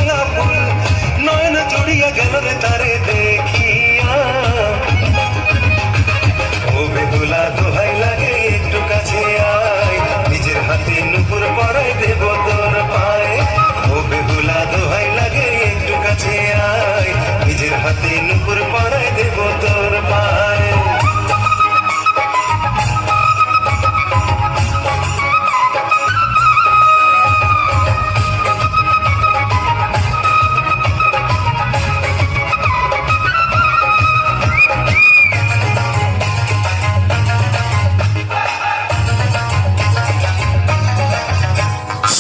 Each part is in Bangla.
রাঙা ফুল নয়ন জুড়িয়া গেল রে তারে দেখিয়া। ও বেহুলা দোহাই লাগে একটু কাছে আয়, নিজের হাতে নুপুর পরাই দেব তোর পায়ে। ও বেহুলা দোহাই লাগে একটু কাছে আয়, নিজের হাতে নুপুর পরাই দেব তোর পায়ে।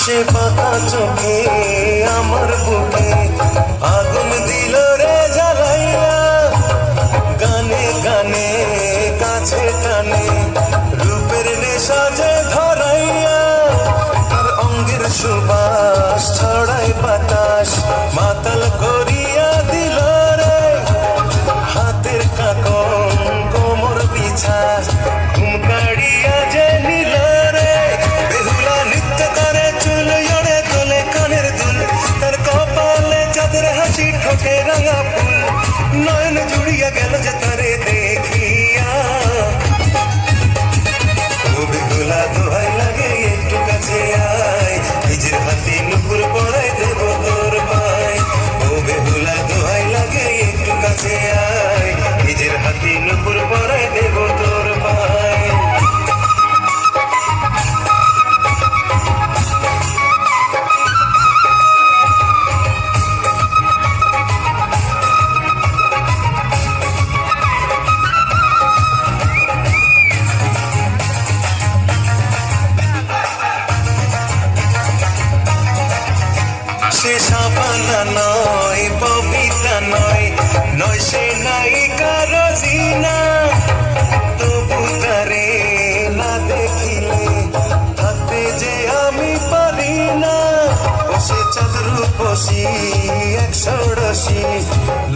সে বাঁকা চোখে আমার বুকে আগুন দিল রে জ্বালাইয়া, গানে গানে কাছে টানে রূপের নেশা যে ধরাইয়া। তার অঙ্গের সুবাস ছড়ায় বাতাস মাতাল করিয়া দিল রে, হাতের কাকন কোমর পিছা ঘুম কাড়িয়া যে নিল রে। বেহুলা নৃত্য করে চুল জড়ে তোলে কানের দুল, তার কপালে চাঁদের হাসি ঠোঁটে রাঙা ফুল নয়ন জুড়িয়া গেল যে তারে দেখিয়া। ও বেহুলা দোহাই লাগে একটু কাছে আয়, নিজের হাতে নুপুর পরাই দেব তোর পায়। ও বেহুলা দোহাই লাগে একটু কাছে আয়, নিজের হাতে নুপুর পরাই দেব তোর পায়। সে সাবানা নয় ববিতা নয়, নয় সে নায়িকা রোজিনা, তবু তারে না দেখিলে থাকতে যে আমি পারি না। ও সে চতুর্পশী এক ষোড়শী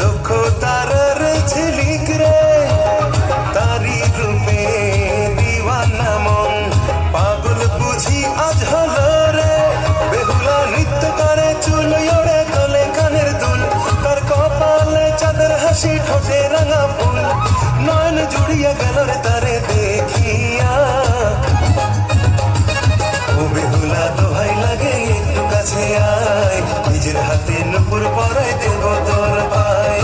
লক্ষ তারার ঝিলিক রে, তারি রূপে দিওয়ানা মন পাগল বুঝি আজ হলো রে। বেহুলা নৃত্য করে চুল ওড়ে তোলে কানের দুল, তার কপালে চাঁদের হাসি ঠোঁটে রাঙা ফুল নয়ন জুড়িয়া গেল রে তারে দেখিয়া। ও বেহুলা দোহাই লাগে একটু কাছে আয়, নিজের হাতে নুপুর পরাই দেব তোর পায়।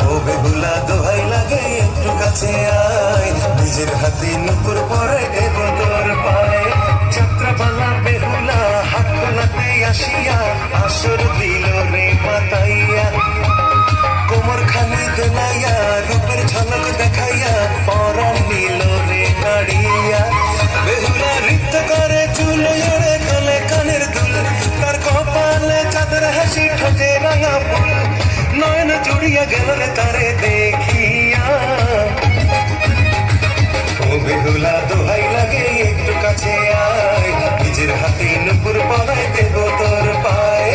ও বেহুলা দোহাই লাগে একটু কাছে আয়, নিজের হাতে নুপুর পরাই দেব তোর পায়। যাত্রাপালা বেহুলা হাত তোলাতে আসিয়া আসর দিল রে পাতাইয়া, কোমর খানি দোলাইয়া রূপের ঝলক দেখাইয়া পরাণ নিল রে কাড়িয়া। বেহুলা নৃত্য করে চুল ওড়ে তোলে কানের দুল, তার কপালে চাঁদের হাসি ঠোঁটে রাঙা ফুল নয়ন জুড়িয়া গেল রে তারে দেখিয়া। ও বেহুলা দোহাই লাগে একটু কাছে আয়, নিজের হাতে নুপুর পরাই দেব তোর পায়।